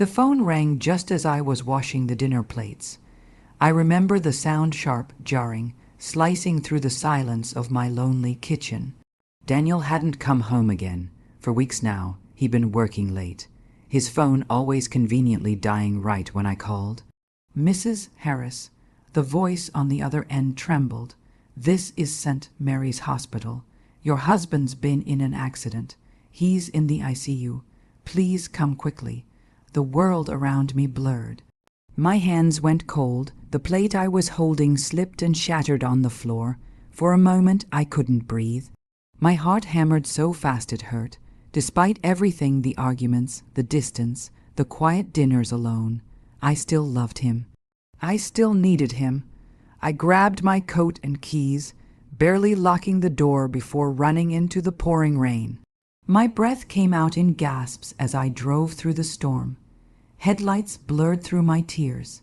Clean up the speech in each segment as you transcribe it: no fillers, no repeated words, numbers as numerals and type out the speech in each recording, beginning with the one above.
The phone rang just as I was washing the dinner plates. I remember the sound sharp, jarring, slicing through the silence of my lonely kitchen. Daniel hadn't come home again. For weeks now, he'd been working late. His phone always conveniently dying right when I called. "Mrs. Harris." The voice on the other end trembled. "This is St. Mary's Hospital. Your husband's been in an accident. He's in the ICU. Please come quickly." The world around me blurred. My hands went cold. The plate I was holding slipped and shattered on the floor. For a moment, I couldn't breathe. My heart hammered so fast it hurt. Despite everything, the arguments, the distance, the quiet dinners alone, I still loved him. I still needed him. I grabbed my coat and keys, barely locking the door before running into the pouring rain. My breath came out in gasps as I drove through the storm. Headlights blurred through my tears.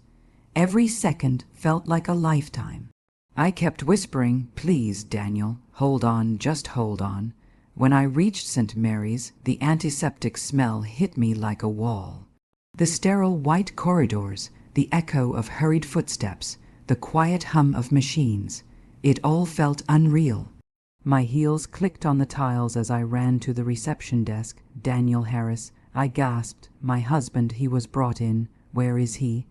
Every second felt like a lifetime. I kept whispering, "Please, Daniel, hold on, just hold on." When I reached St. Mary's, the antiseptic smell hit me like a wall. The sterile white corridors, the echo of hurried footsteps, the quiet hum of machines, it all felt unreal. My heels clicked on the tiles as I ran to the reception desk. "Daniel Harris," I gasped. "My husband, he was brought in. Where is he?"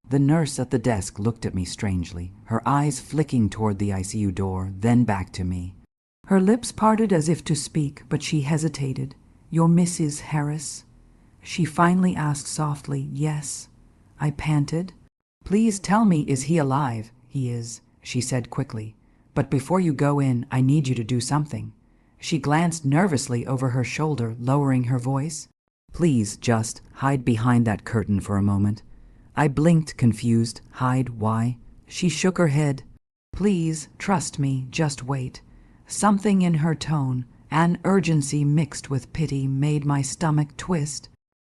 The nurse at the desk looked at me strangely, her eyes flicking toward the ICU door, then back to me. Her lips parted as if to speak, but she hesitated. "You're Mrs. Harris?" She finally asked softly. "Yes." I panted. "Please tell me, is he alive?" "He is," she said quickly. "But before you go in, I need you to do something." She glanced nervously over her shoulder, lowering her voice. "Please just hide behind that curtain for a moment." I blinked, confused. "Hide? Why?" She shook her head. "Please, trust me, just wait." Something in her tone, an urgency mixed with pity, made my stomach twist.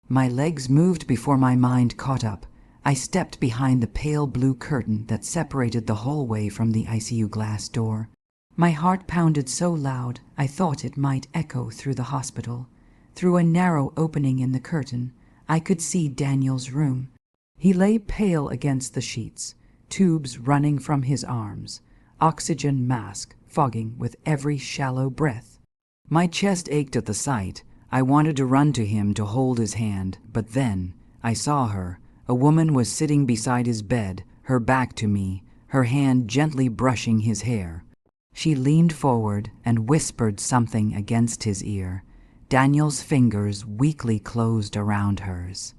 My legs moved before my mind caught up. I stepped behind the pale blue curtain that separated the hallway from the ICU glass door. My heart pounded so loud I thought it might echo through the hospital. Through a narrow opening in the curtain, I could see Daniel's room. He lay pale against the sheets, tubes running from his arms, oxygen mask fogging with every shallow breath. My chest ached at the sight. I wanted to run to him to hold his hand, but then I saw her. A woman was sitting beside his bed, her back to me, her hand gently brushing his hair. She leaned forward and whispered something against his ear. Daniel's fingers weakly closed around hers.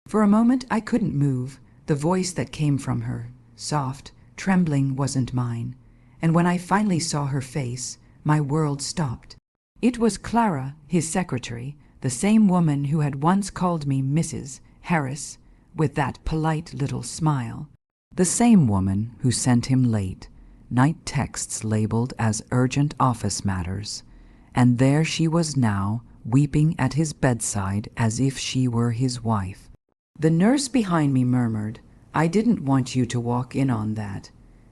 For a moment I couldn't move. The voice that came from her, soft, trembling, wasn't mine. And when I finally saw her face, my world stopped. It was Clara, his secretary, the same woman who had once called me Mrs. Harris, with that polite little smile. The same woman who sent him late, night texts labeled as urgent office matters. And there she was now, weeping at his bedside as if she were his wife. The nurse behind me murmured, "I didn't want you to walk in on that."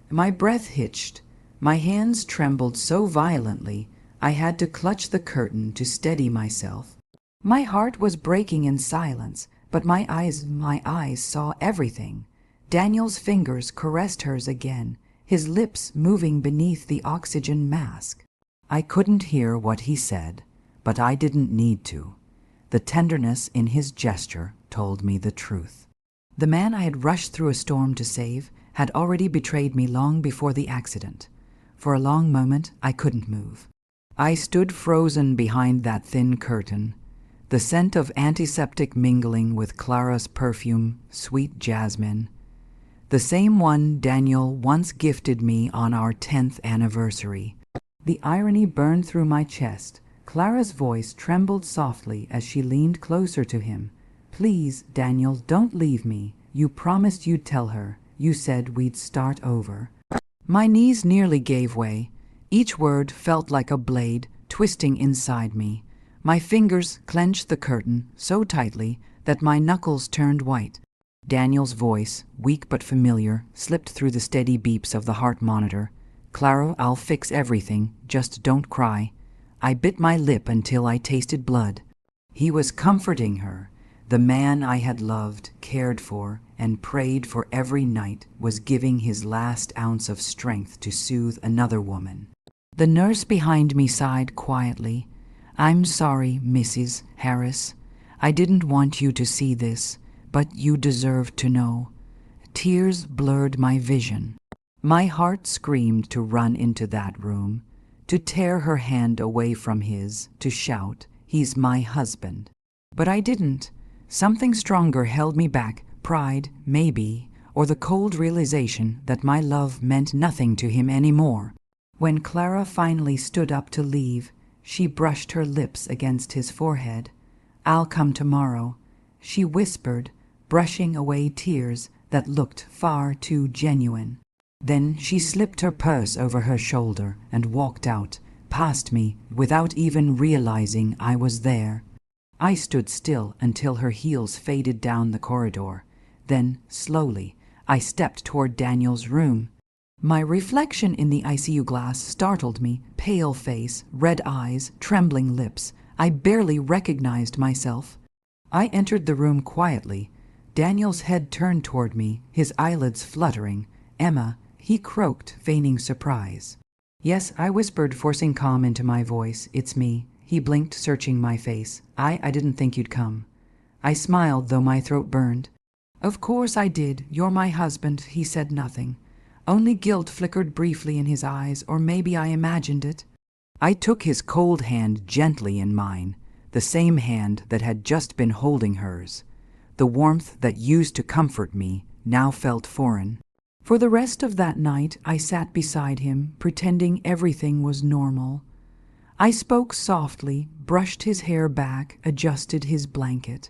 My breath hitched. My hands trembled so violently I had to clutch the curtain to steady myself. My heart was breaking in silence, but my eyes saw everything. Daniel's fingers caressed hers again, his lips moving beneath the oxygen mask. I couldn't hear what he said, but I didn't need to. The tenderness in his gesture told me the truth. The man I had rushed through a storm to save had already betrayed me long before the accident. For a long moment, I couldn't move. I stood frozen behind that thin curtain, the scent of antiseptic mingling with Clara's perfume, sweet jasmine, the same one Daniel once gifted me on our 10th anniversary. The irony burned through my chest. Clara's voice trembled softly as she leaned closer to him. "Please, Daniel, don't leave me. You promised you'd tell her. You said we'd start over." My knees nearly gave way. Each word felt like a blade twisting inside me. My fingers clenched the curtain so tightly that my knuckles turned white. Daniel's voice, weak but familiar, slipped through the steady beeps of the heart monitor. "Clara, I'll fix everything. Just don't cry." I bit my lip until I tasted blood. He was comforting her. The man I had loved, cared for, and prayed for every night was giving his last ounce of strength to soothe another woman. The nurse behind me sighed quietly. "I'm sorry, Mrs. Harris. I didn't want you to see this, but you deserve to know." Tears blurred my vision. My heart screamed to run into that room, to tear her hand away from his, to shout, "He's my husband." But I didn't. Something stronger held me back, pride, maybe, or the cold realization that my love meant nothing to him anymore. When Clara finally stood up to leave, she brushed her lips against his forehead. "I'll come tomorrow," she whispered, brushing away tears that looked far too genuine. Then she slipped her purse over her shoulder and walked out, past me, without even realizing I was there. I stood still until her heels faded down the corridor. Then, slowly, I stepped toward Daniel's room. My reflection in the ICU glass startled me, pale face, red eyes, trembling lips. I barely recognized myself. I entered the room quietly. Daniel's head turned toward me, his eyelids fluttering. "Emma," he croaked, feigning surprise. "Yes," I whispered, forcing calm into my voice. "It's me." He blinked, searching my face. I didn't think you'd come." I smiled, though my throat burned. "Of course I did. You're my husband." He said nothing. Only guilt flickered briefly in his eyes, or maybe I imagined it. I took his cold hand gently in mine, the same hand that had just been holding hers. The warmth that used to comfort me now felt foreign. For the rest of that night, I sat beside him, pretending everything was normal. I spoke softly, brushed his hair back, adjusted his blanket.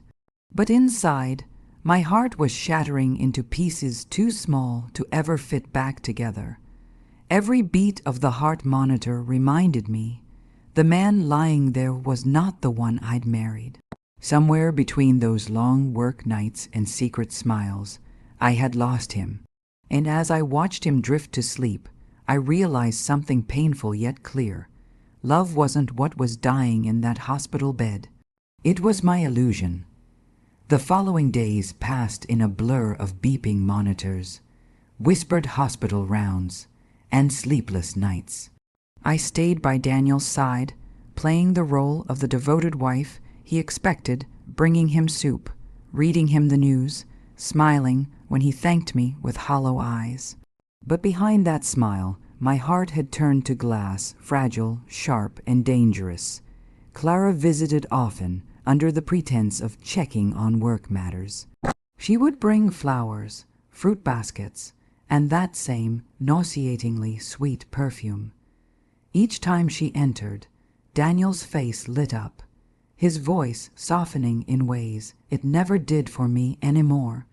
But inside, my heart was shattering into pieces too small to ever fit back together. Every beat of the heart monitor reminded me the man lying there was not the one I'd married. Somewhere between those long work nights and secret smiles, I had lost him. And as I watched him drift to sleep, I realized something painful yet clear. Love wasn't what was dying in that hospital bed. It was my illusion. The following days passed in a blur of beeping monitors, whispered hospital rounds, and sleepless nights. I stayed by Daniel's side, playing the role of the devoted wife he expected, bringing him soup, reading him the news, smiling when he thanked me with hollow eyes. But behind that smile, my heart had turned to glass, fragile, sharp, and dangerous. Clara visited often, under the pretense of checking on work matters. She would bring flowers, fruit baskets, and that same nauseatingly sweet perfume. Each time she entered, Daniel's face lit up, his voice softening in ways it never did for me anymore.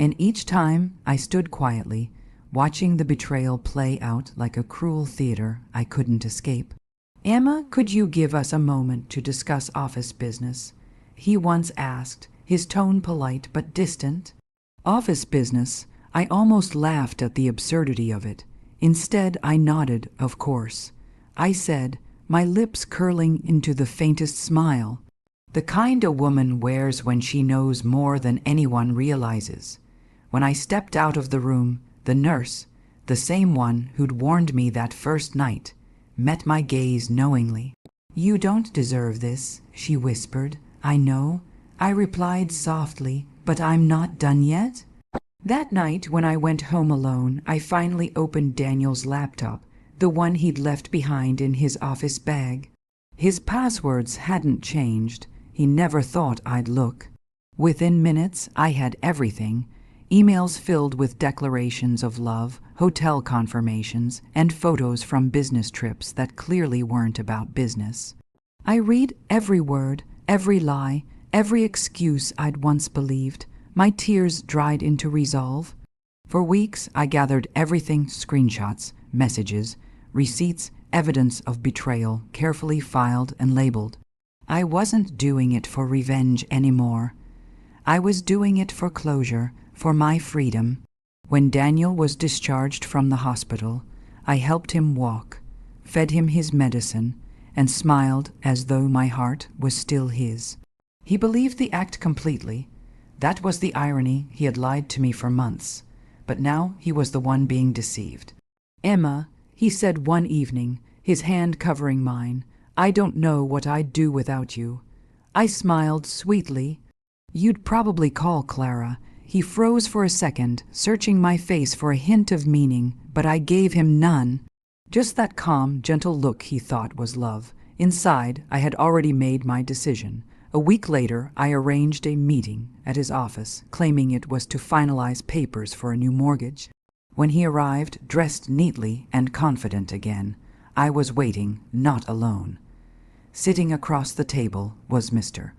And each time I stood quietly, watching the betrayal play out like a cruel theater I couldn't escape. "Emma, could you give us a moment to discuss office business?" he once asked, his tone polite but distant. Office business? I almost laughed at the absurdity of it. Instead, I nodded, of course. I said, my lips curling into the faintest smile. The kind a woman wears when she knows more than anyone realizes. When I stepped out of the room, the nurse, the same one who'd warned me that first night, met my gaze knowingly. "You don't deserve this," she whispered. "I know," I replied softly, "but I'm not done yet." That night, when I went home alone, I finally opened Daniel's laptop, the one he'd left behind in his office bag. His passwords hadn't changed. He never thought I'd look. Within minutes, I had everything. Emails filled with declarations of love, hotel confirmations, and photos from business trips that clearly weren't about business. I read every word, every lie, every excuse I'd once believed. My tears dried into resolve. For weeks, I gathered everything: screenshots, messages, receipts, evidence of betrayal, carefully filed and labeled. I wasn't doing it for revenge anymore. I was doing it for closure, for my freedom. When Daniel was discharged from the hospital, I helped him walk, fed him his medicine, and smiled as though my heart was still his. He believed the act completely. That was the irony. He had lied to me for months, but now he was the one being deceived. "Emma," he said one evening, his hand covering mine, "I don't know what I'd do without you." I smiled sweetly. "You'd probably call Clara." He froze for a second, searching my face for a hint of meaning, but I gave him none. Just that calm, gentle look he thought was love. Inside, I had already made my decision. A week later, I arranged a meeting at his office, claiming it was to finalize papers for a new mortgage. When he arrived, dressed neatly and confident again, I was waiting, not alone. Sitting across the table was Mr.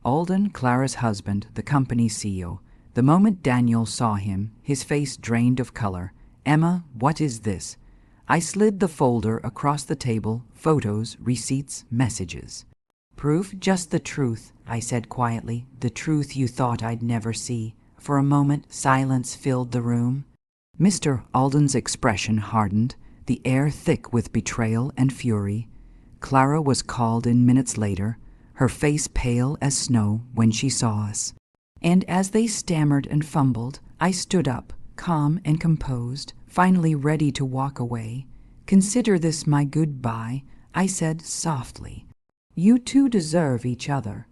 Alden, Clara's husband, the company's CEO. The moment Daniel saw him, his face drained of color. "Emma, what is this?" I slid the folder across the table, photos, receipts, messages. "Proof, just the truth," I said quietly, "the truth you thought I'd never see." For a moment, silence filled the room. Mr. Alden's expression hardened, the air thick with betrayal and fury. Clara was called in minutes later, her face pale as snow when she saw us. And as they stammered and fumbled, I stood up, calm and composed, finally ready to walk away. "Consider this my goodbye," I said softly. "You two deserve each other."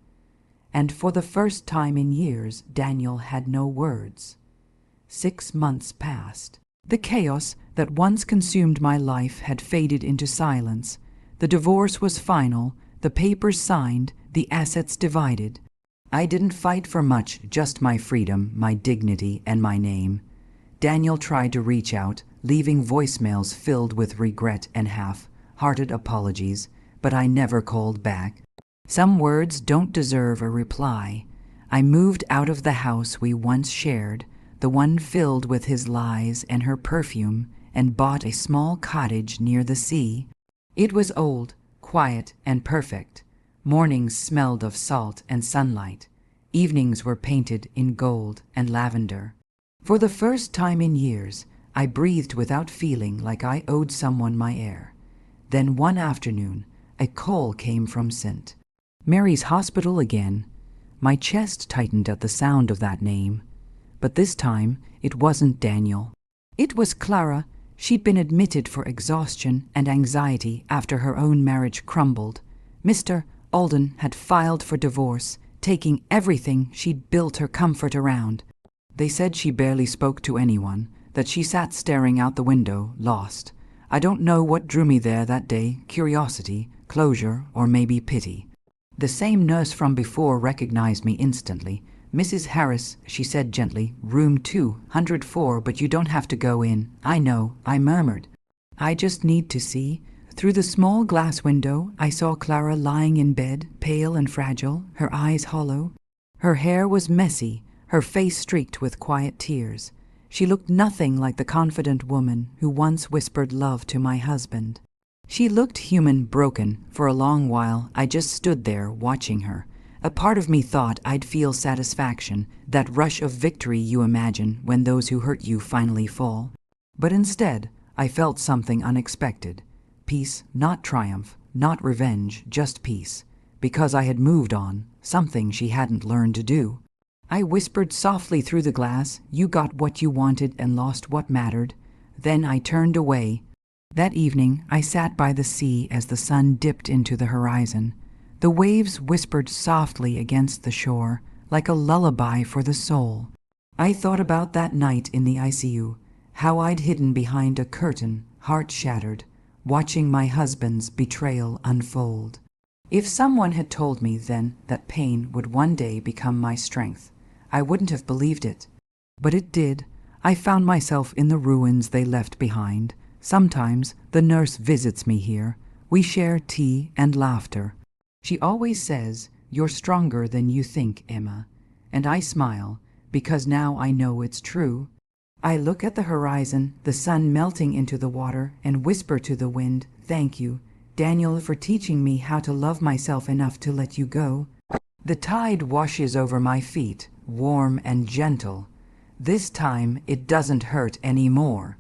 And for the first time in years, Daniel had no words. 6 months passed. The chaos that once consumed my life had faded into silence. The divorce was final, the papers signed, the assets divided. I didn't fight for much, just my freedom, my dignity, and my name. Daniel tried to reach out, leaving voicemails filled with regret and half-hearted apologies, but I never called back. Some words don't deserve a reply. I moved out of the house we once shared, the one filled with his lies and her perfume, and bought a small cottage near the sea. It was old, quiet, and perfect. Mornings smelled of salt and sunlight. Evenings were painted in gold and lavender. For the first time in years, I breathed without feeling like I owed someone my air. Then one afternoon, a call came from St. Mary's Hospital again. My chest tightened at the sound of that name. But this time, it wasn't Daniel. It was Clara. She'd been admitted for exhaustion and anxiety after her own marriage crumbled. Mr. Alden had filed for divorce, taking everything she'd built her comfort around. They said she barely spoke to anyone, that she sat staring out the window, lost. I don't know what drew me there that day, curiosity, closure, or maybe pity. The same nurse from before recognized me instantly. "Mrs. Harris," she said gently, "room 204, but you don't have to go in." "I know," I murmured. "I just need to see." Through the small glass window, I saw Clara lying in bed, pale and fragile, her eyes hollow. Her hair was messy, her face streaked with quiet tears. She looked nothing like the confident woman who once whispered love to my husband. She looked human, broken. For a long while, I just stood there watching her. A part of me thought I'd feel satisfaction, that rush of victory you imagine when those who hurt you finally fall. But instead, I felt something unexpected. Peace, not triumph, not revenge, just peace. Because I had moved on, something she hadn't learned to do. I whispered softly through the glass, "You got what you wanted and lost what mattered." Then I turned away. That evening, I sat by the sea as the sun dipped into the horizon. The waves whispered softly against the shore, like a lullaby for the soul. I thought about that night in the ICU, how I'd hidden behind a curtain, heart shattered, watching my husband's betrayal unfold. If someone had told me then that pain would one day become my strength, I wouldn't have believed it. But it did. I found myself in the ruins they left behind. Sometimes the nurse visits me here. We share tea and laughter. She always says, "You're stronger than you think, Emma." And I smile, because now I know it's true. I look at the horizon, the sun melting into the water, and whisper to the wind, "Thank you, Daniel, for teaching me how to love myself enough to let you go." The tide washes over my feet, warm and gentle. This time it doesn't hurt anymore.